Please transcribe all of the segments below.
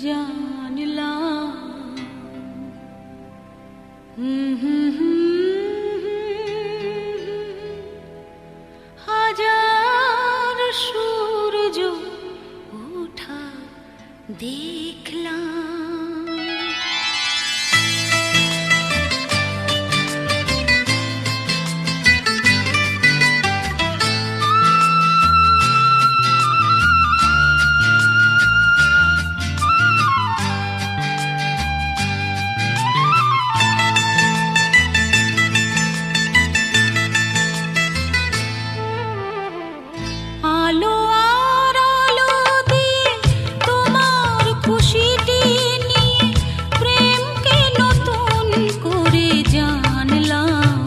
জানলাম হাজার সূর্য ওঠা দেখলাম। আলো আর আলো দিয়ে তোমার খুশিটি নিয়ে প্রেমকে নতুন করে জানলাম।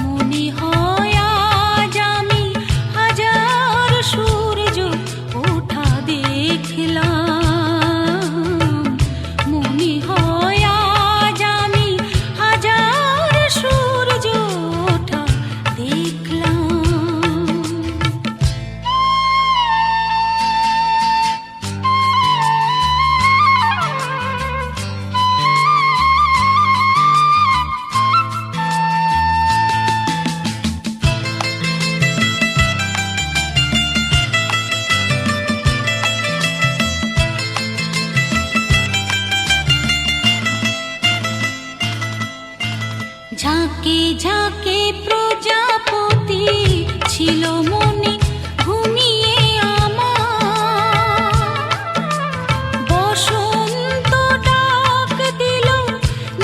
মনে হয় আজ আমি হাজার সূর্য ওঠা দেখলাম। মনে হয় আজ আমি হাজার সূর্য ওঠা দেখলাম। ঝাঁকে ঝাঁকে প্রজাপতি ছিল মনে ঘুমিয়ে আমার। বসন্ত ডাক দিল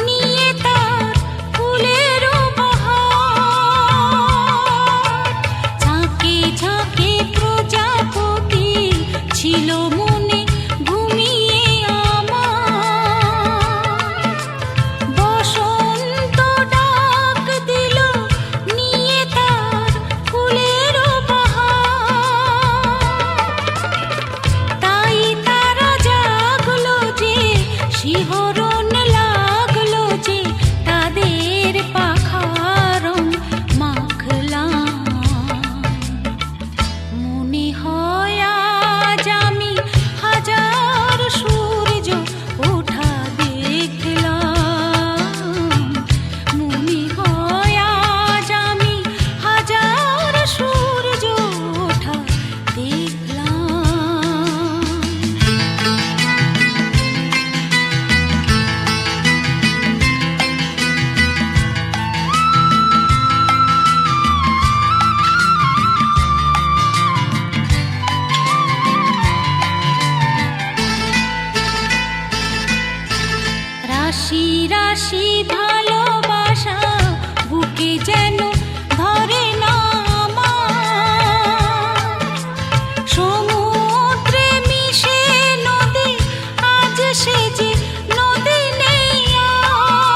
নিয়ে তার ফুলের বাহার। ঝাঁকে ঝাঁকে প্রজাপতি ছিল মনে ঘুমিয়ে আমার। বসন্ত ডাক দিল নিয়ে তার ফুলের বাহার। তাই তারা জাগলো যে শিহরণ লাগলো যে তাদের পাখার রং মাখলাম। মনে হয় আজ আমি হাজার সূর্য ওঠা দেখলাম। মনে হয় আজ আমি হাজার সূর্য ওঠা দেখলাম। রাশি রাশি ভালোবাসা বুকে যেন ধরে না আমার। সমুদ্রে মিশে নদী আজ সে যে নদী নেই আর।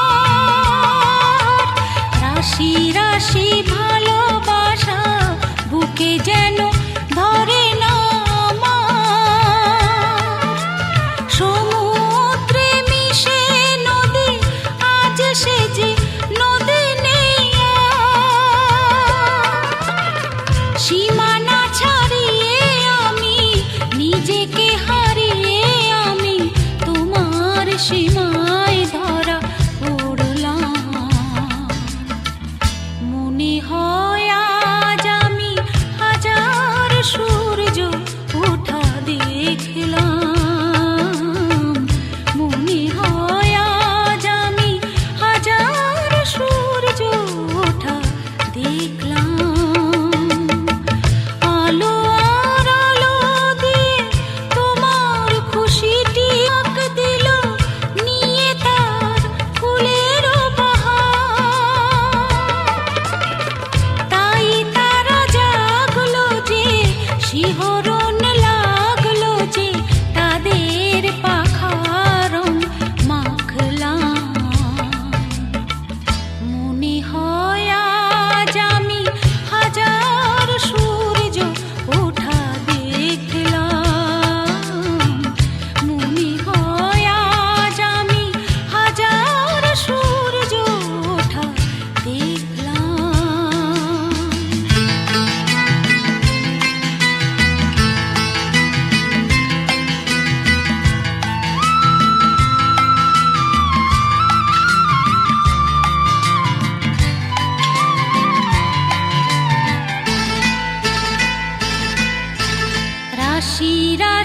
রাশি রাশি ভালোবাসা বুকে যেন ধরে না আমার। সমুদ্রে মিশে নদী আজ সে যে নদী নেই আর। সীমানা ছাড়িয়ে আমি নিজেকে হারিয়ে আমি তোমার সীমায় ধরা পড়লাম। মনে হয় আজ আমি হাজার সূর্য ওঠা দেখলাম। মনে হয় আজ আমি হাজার সূর্য ওঠা দেখলাম। আলো আর আলো দিয়ে তোমার খুশিটি ডাক দিল নিয়ে তার ফুলের বাহার। তাই তারা জাগলো যে শিহরণ লাগলো যে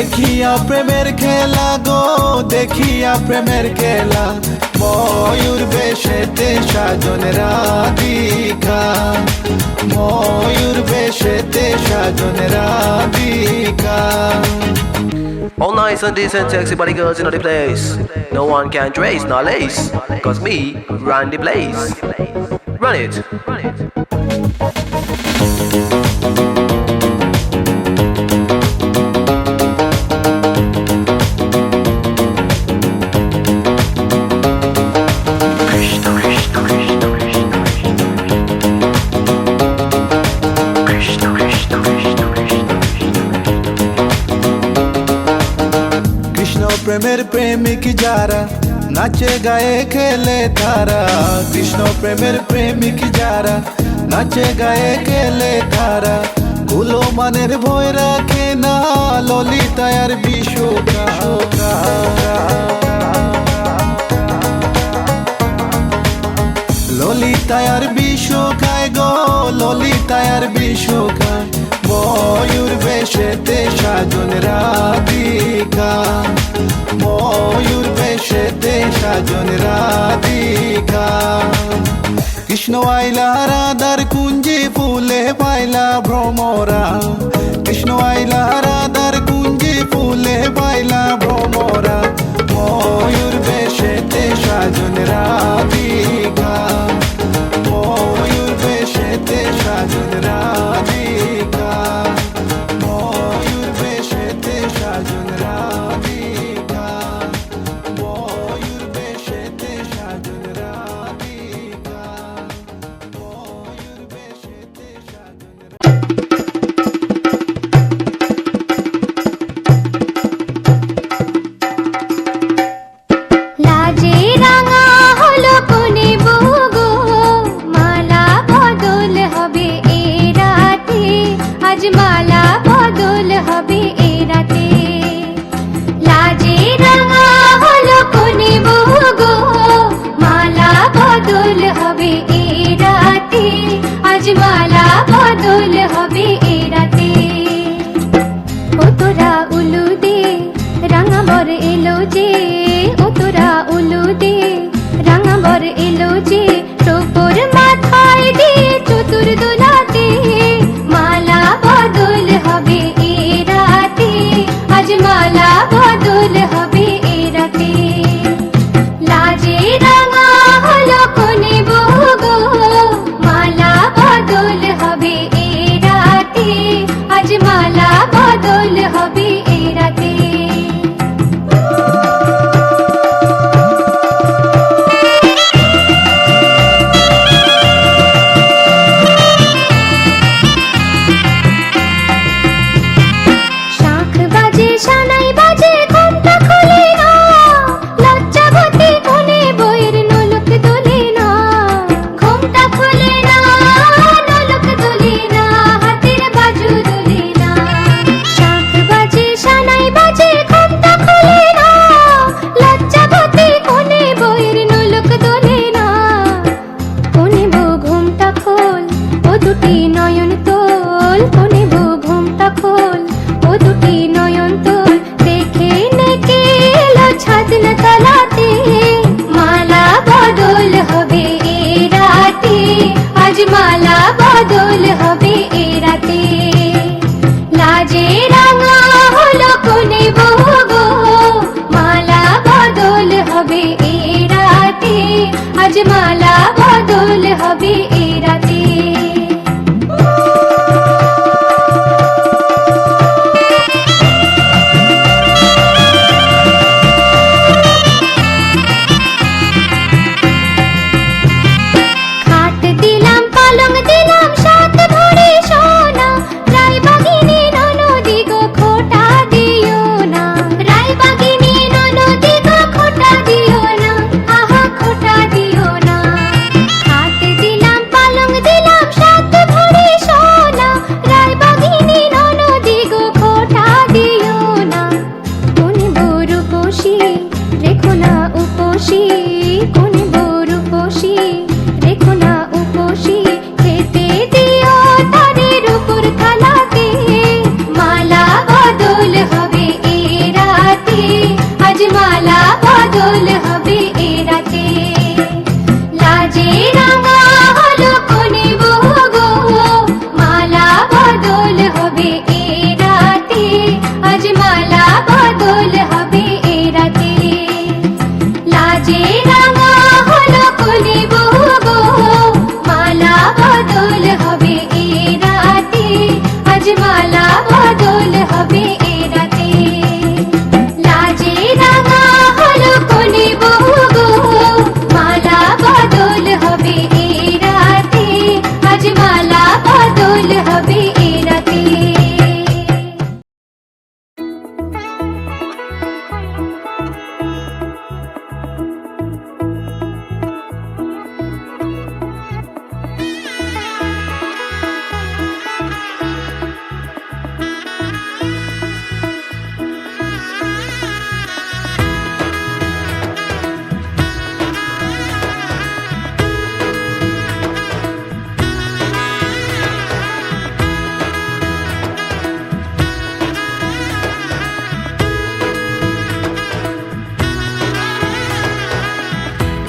দেখিয়া প্রেমের খেলা গো দেখিয়া প্রেমের খেলা ময়ূর বেশেতে সাজন রাধিকা ময়ূর বেশেতে সাজন Radhika All nice and decent sexy body girls in the place. No one can trace nor lace, cause me run the place. Run it. Krishna প্রেমের প্রেমিক যারা নাচে গায়ে খেলে তারা কৃষ্ণ প্রেমের প্রেমিক যারা নাচে গায়ে খেলে তারা কুলো মানের ভয় রাখে না ললিতায় আর বিশোকা ললিতায় আর বিশোকায় গো ললিতায় আর বিশোকায় ময়ূর বেশেতে সাজন রাধিকা ময়ূর বেশেতে সাজন রাধিকা কৃষ্ণ আইলা রাধার কুঞ্জে ফুলে পাইলা ভ্রমরা কৃষ্ণ আইলা রাধার কুঞ্জে ফুলে পাইলা ভ্রমরা ময়ূর বেশেতে সাজন রাধিকা ময়ূর বেশেতে সাজন রাধিকা ময়ূর বেশেতে সাজন রাধিকা ময়ূর বেশেতে সাজন রাধিকা ময়ূর বেশেতে সাজন লাজে রাঙা হলো কোনে বউগো মালা বদল হবে এ রাতে আজ মালা বদল হবে এ রাতে লাজে রাঙা হলো কোনে বউগো মালা বদল হবে এ রাতে আজ মালা বদল হবে এ রাতে ও তোরা উলু দে রাঙা বর এলো যে ও তোরা উলু দে রাঙা বর এলো যে টোপর মাথায় দিয়ে চতুর দোলাতে মালা বদল হবে এ রাতে আজ মালা বদল হবে এ রাতে লাজে রাঙা হলো কোনে বউগো মালা বদল হবে এ রাতে আজ মালা বদল হবে এ রাতে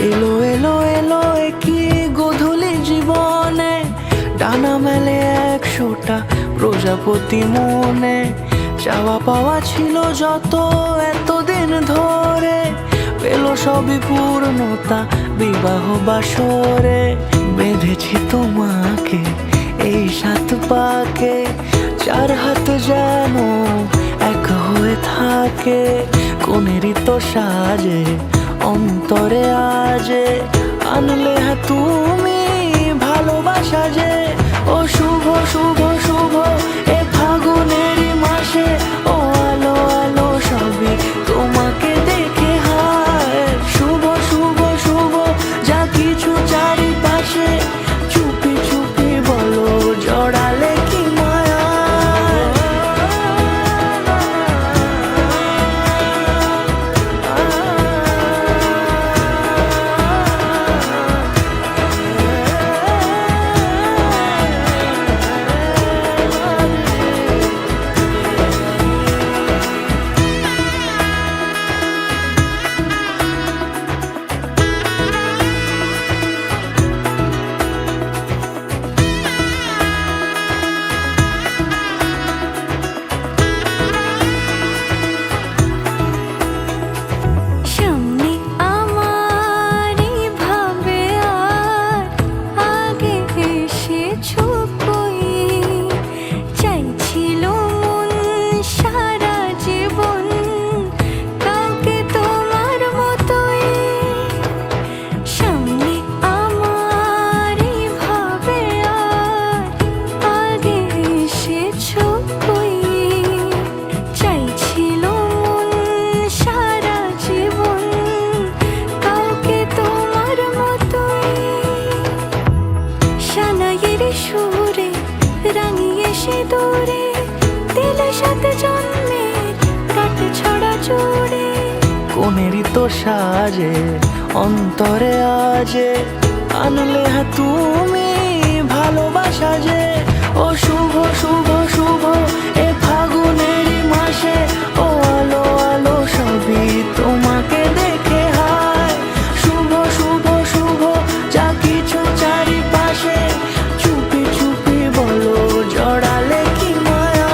এলো এলো এলো কি গোধূলি জীবনে, ডানা মেলে 100টা প্রজাপতি মনে। চাওয়া পাওয়া ছিল যত এতদিন ধরে, পেল সবই পূর্ণতা বিবাহ বাসরে। বেঁধেছি তোমাকে এই 7 পাকে, 4 হাত যেন এক হয়ে থাকে। কোনেরই তো সাজে অন্তরে আজে, আনলে হ্যাঁ তুমি ভালোবাসা যে। ও শুভ শুভ শুভ এ ফাগুনেরই মাসে, ও আলো আলো সবই তোমাকে দেখে হায়। শুভ শুভ শুভ যা কিছু চারিপাশে, চুপি চুপি বলো জড়ালে কি মায়া। সামনে আমার ভাবে আর আগে এসেছো কই, চাইছিল মন সারা জীবন কাউকে তোমার মতোই। সামনে আমার ভাবে আর আগে এসেছো কই, চাইছিল মন সারা জীবন কাউকে তোমার মতোই। সানাইয়ের সুরে রাঙিয়ে সে দূরে, দিলে 7 জন্মের কাট ছড়া জোড়ে। কোনেরই তো সাজে অন্তরে আজে, আনলে হ্যাঁ তুমি ভালোবাসা যে। ও শুভ শুভ শুভ এ ফাগুনেরই মাসে, ও আলো আলো সবই তোমাকে দেখে হায়। শুভ শুভ শুভ যা কিছু চারিপাশে, চুপি চুপি বলো জড়ালে কি মায়া।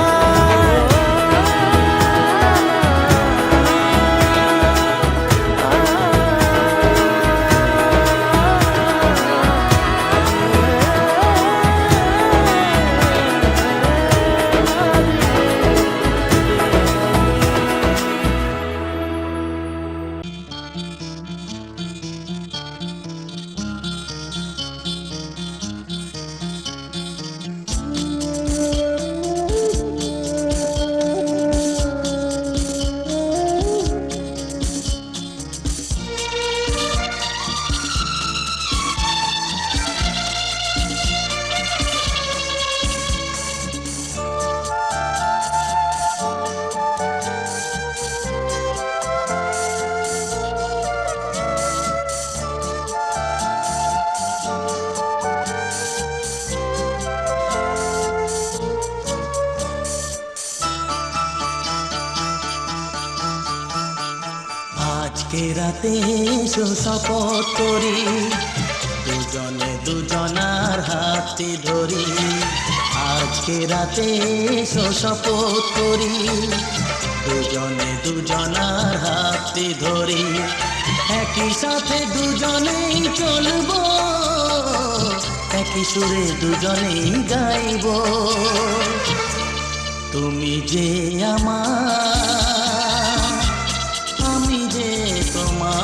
আজকে রাতে এসো শপথ করি, দুজনে দুজনার হাতে ধরি। আজকে রাতে এসো শপথ করি, দুজনে দুজনার হাতে ধরি। একই সাথে দুজনেই চলবো, একই সুরে দুজনেই গাইব। তুমি যে আমার, আমি যে তোমার।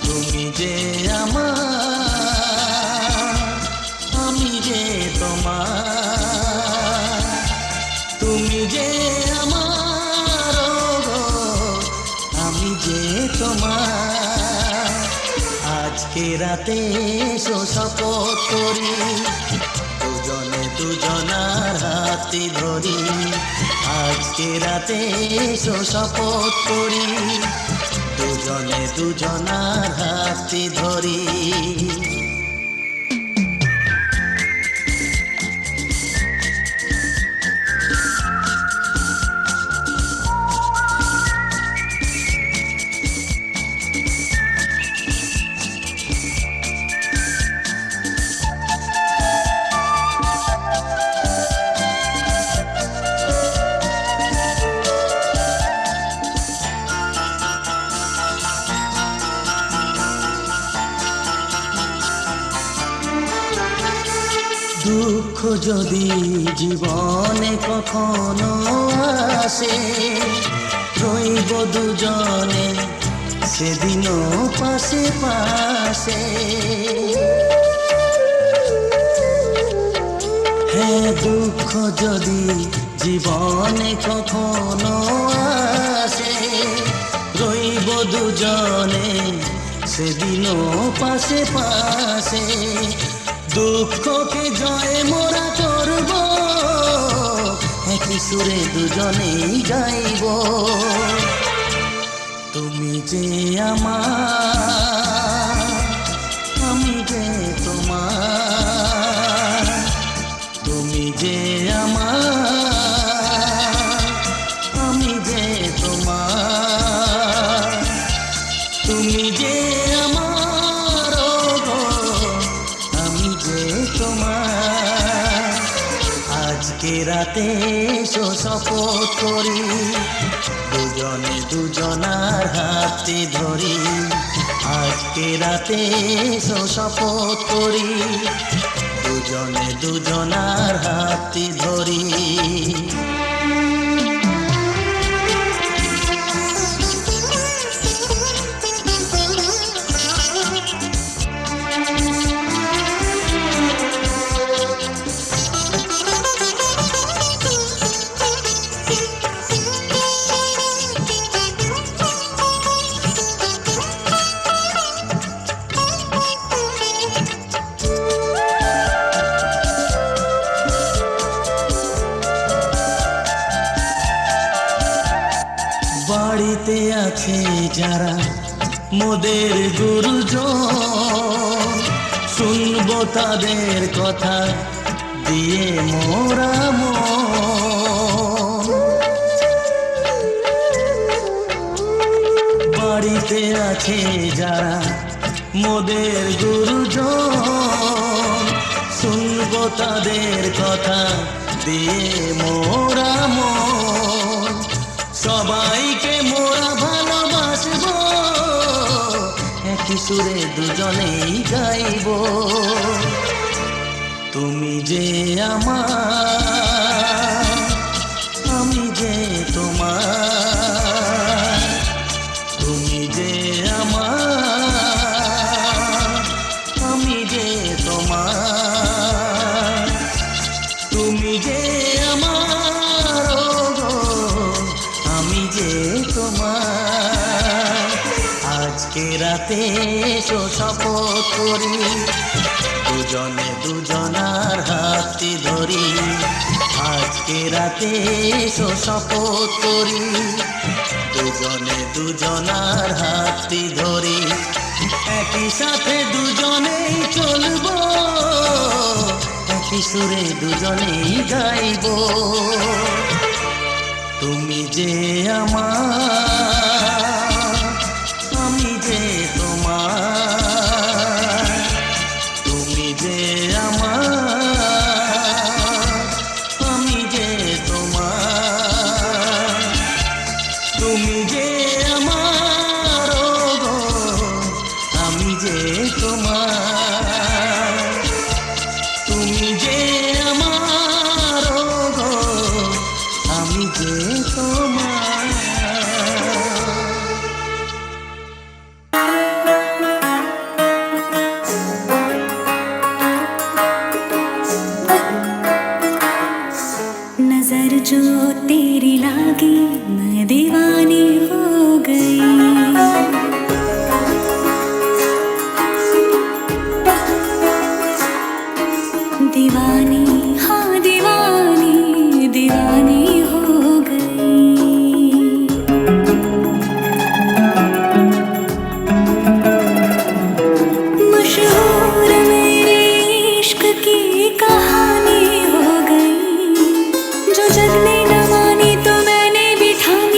তুমি যে আমার, আমি যে তোমার। তুমি যে আমার, আমি যে তোমার। আজকে রাতে এসো শপথ করি, দুজনে দুজনার হাতে ধরি। আজকে রাতে এসো শপথ করি, দুজনে দুজনার হাতে ধরি। যদি জীবনে কখনো আসে, রইব দুজনে সেদিনও পাশে পাশে। হ্যাঁ, দুঃখ যদি জীবনে কখনো আসে, রইব দুজনে সেদিনও পাশে পাশে। দুঃখকে জয় মোরা করব, একই সুরে দুজনেই গাইব। তুমি যে আমার, আমি যে তোমার। তুমি যে আমার, আমি যে তোমার। তুমি যে আমার, আমি যে তোমার। আজকে রাতে এসো শপথ করি, দুজনে দুজনার হাতে ধরি। আজকে রাতে এসো শপথ করি, দুজনে দুজনার হাতে ধরি। বাড়িতে আছে যারা মোদের গুরুজন, শুনবো তাদের কথা দিয়ে মোরা মন। বাড়িতে আছে যারা মোদের গুরুজন, শুনবো তাদের কথা দিয়ে মোরা মন। সবাইকে মোরা ভালোবাসবো, একই সুরে দুজনেই গাইব। তুমি যে আমার, আমি যে তোমার। তুমি যে আমার, আমি যে তোমার। তুমি যে আমার, আমি যে তোমার। আজকে রাতে এসো শপথ করি, দুজনে দুজনার হাতে ধরি। আজকে রাতে এসো শপথ করি, দুজনে দুজনার হাতে ধরি। একই সাথে দুজনেই চলবো, একই সুরে দুজনেই গাইব। তুমি যে আমার, আমি যে তোমার। তুমি যে আমার, আমি যে তোমার। তুমি যে আমার, আমি যে তোমার। তুমি যে আমার, আমি যে তোমার। नजर जो तेरी लागी मैं दीवानी हो गई। दीवानी हाँ दीवानी दीवानी हो गई। मशहूर मेरे इश्क की कहानी हो गई। जो जग ने न मानी तो मैंने भी ठानी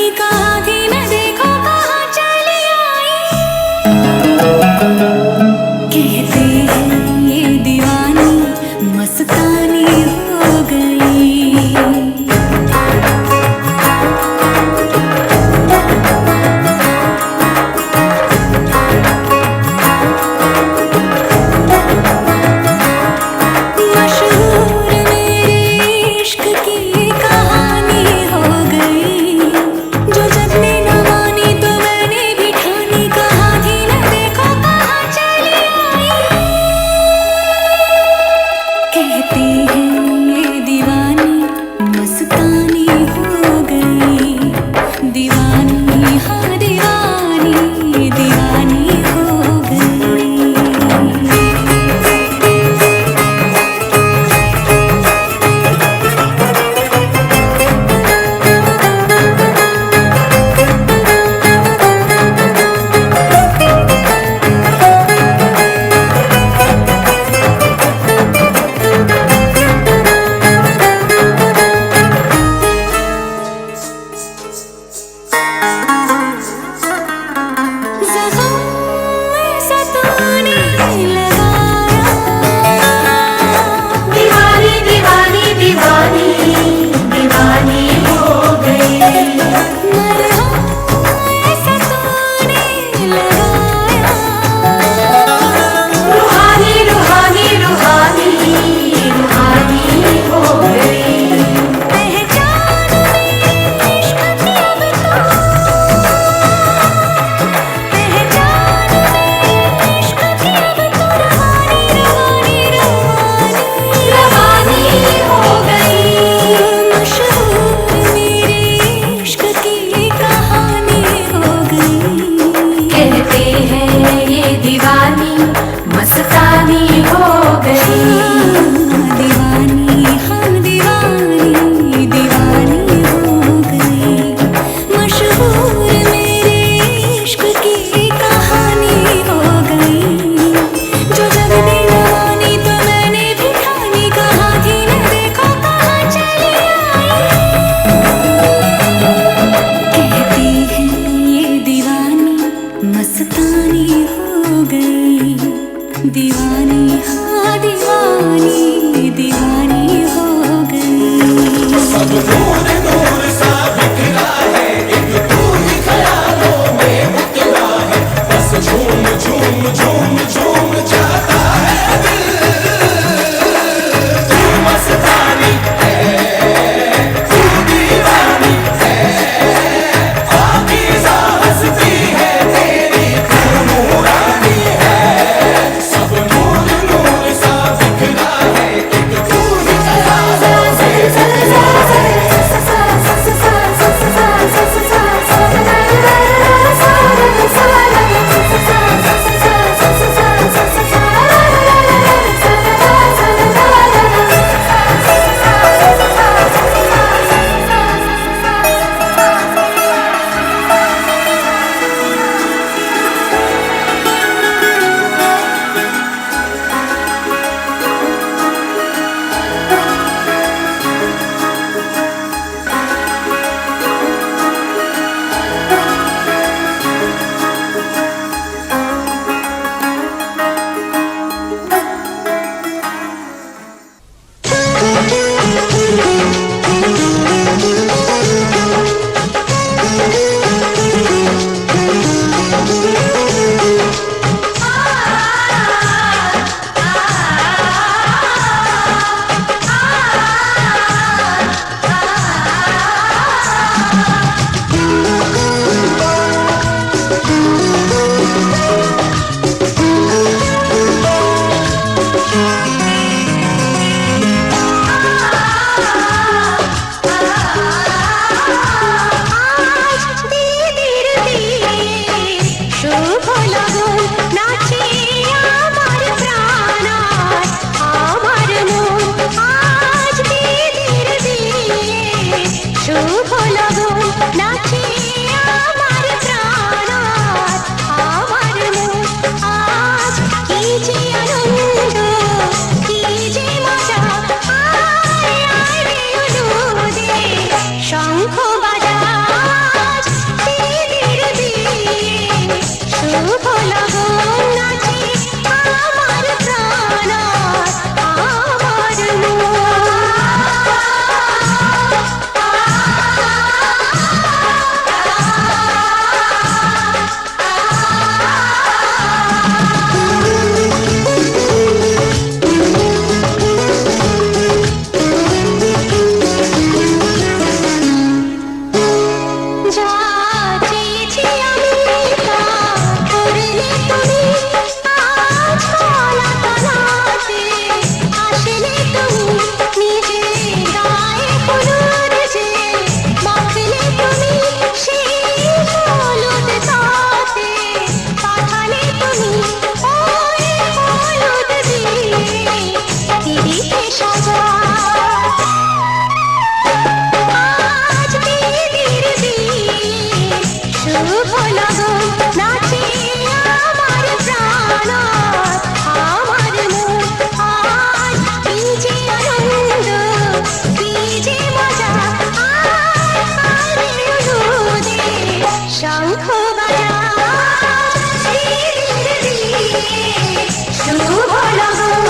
যা চেয়েছি আমি তা করলে তুমি আজ কলা তলাতে আসলে তুমি নিজে গায়ে হলুদ যে মাখলে তুমি সেই হলুদ তাতে পাঠালে তুমি ওই হলুদ দিয়ে দিদিকে সাজা আজ দিদির দিন শুভ লগন নাচে আমার প্রাণ আমার মন আজ কি যে আনন্দ কি যে মজা আরে হলুদে শঙ্খ বাজা দিদির দিন শুভ লগন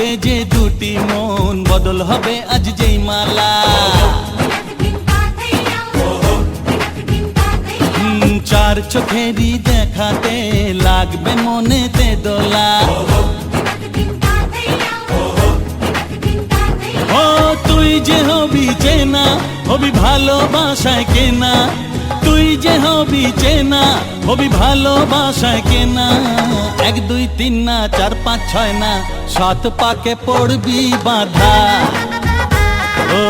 হবে যে দুটি মন, বদল হবে আজ যেই মালা। চার চোখেরই দেখাতে লাগবে মনেতে দোলা। ও তুই যে হবি চেনা, হবি ভালোবাসায় কেনা। তুই যে হবি চেনা, হবি ভালোবাসায় কেনা। 1 2 3 না 4 5 6 না 7 পাকে পড়বি বাধা। ও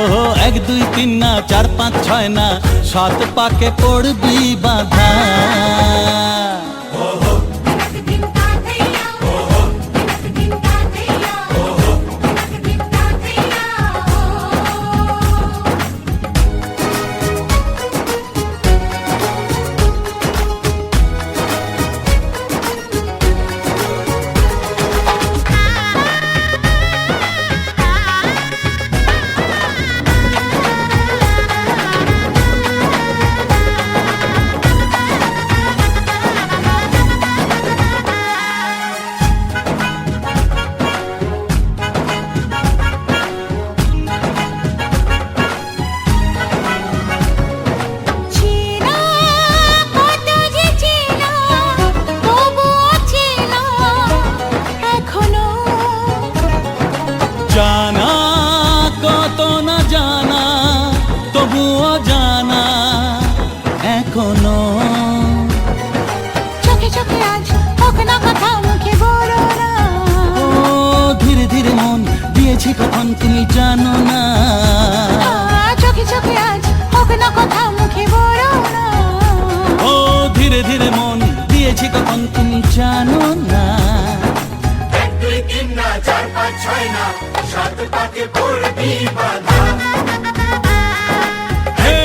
1 2 3 না 4 5 6 না 7 পাকে পড়বি বাধা। চেনা কত যে চেনা, তবুও চেনা এখনো। জানা কত না জানা, তবুও জানা এখনো। চোখে চোখে আজ হোক না কথা, মুখে বলো না। ও ধীরে ধীরে মন দিয়েছি কখন তুমি জানো না। চোখে চোখে আজ হোক না কথা, মুখে বলো না। ও ধীরে ধীরে মন দিয়েছি কখন তুমি জানো না। 1 2 3 না 4 5 6 না 7 পাকে পড়বি বাধা। হে,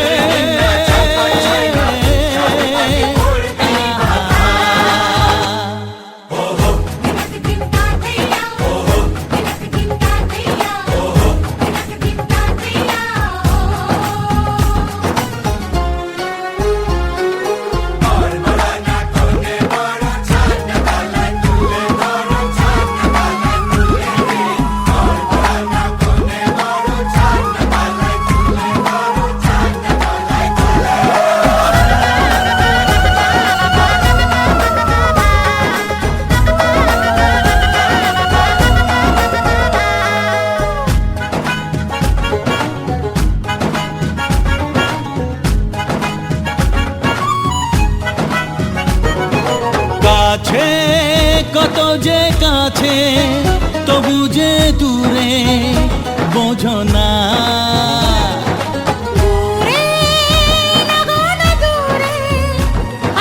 কাছে কত যে কাছে, তবু যে দূরে বোঝো না। দূরে লাগো না দূরে,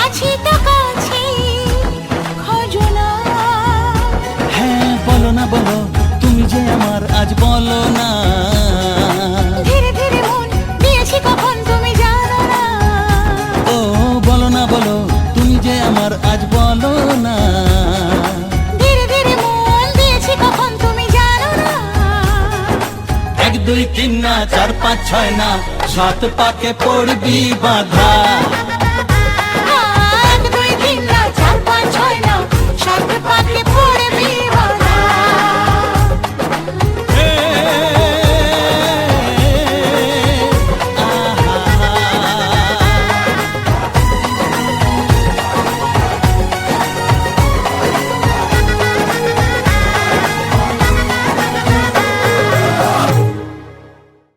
আছি তো কাছে খোঁজো না। হ্যাঁ বলো না বলো, তুমি যে আমার আজ বলো না। ধীরে ধীরে মন দিয়েছি কখন তুমি জানো না। ও বলো না বলো, তুমি যে আমার আজ বলো না। ধীরে ধীরে মন দিয়েছি কখন তুমি জানো না। 1 2 3 না 4 5 6 না 7 পাকে পড়বি বাধা।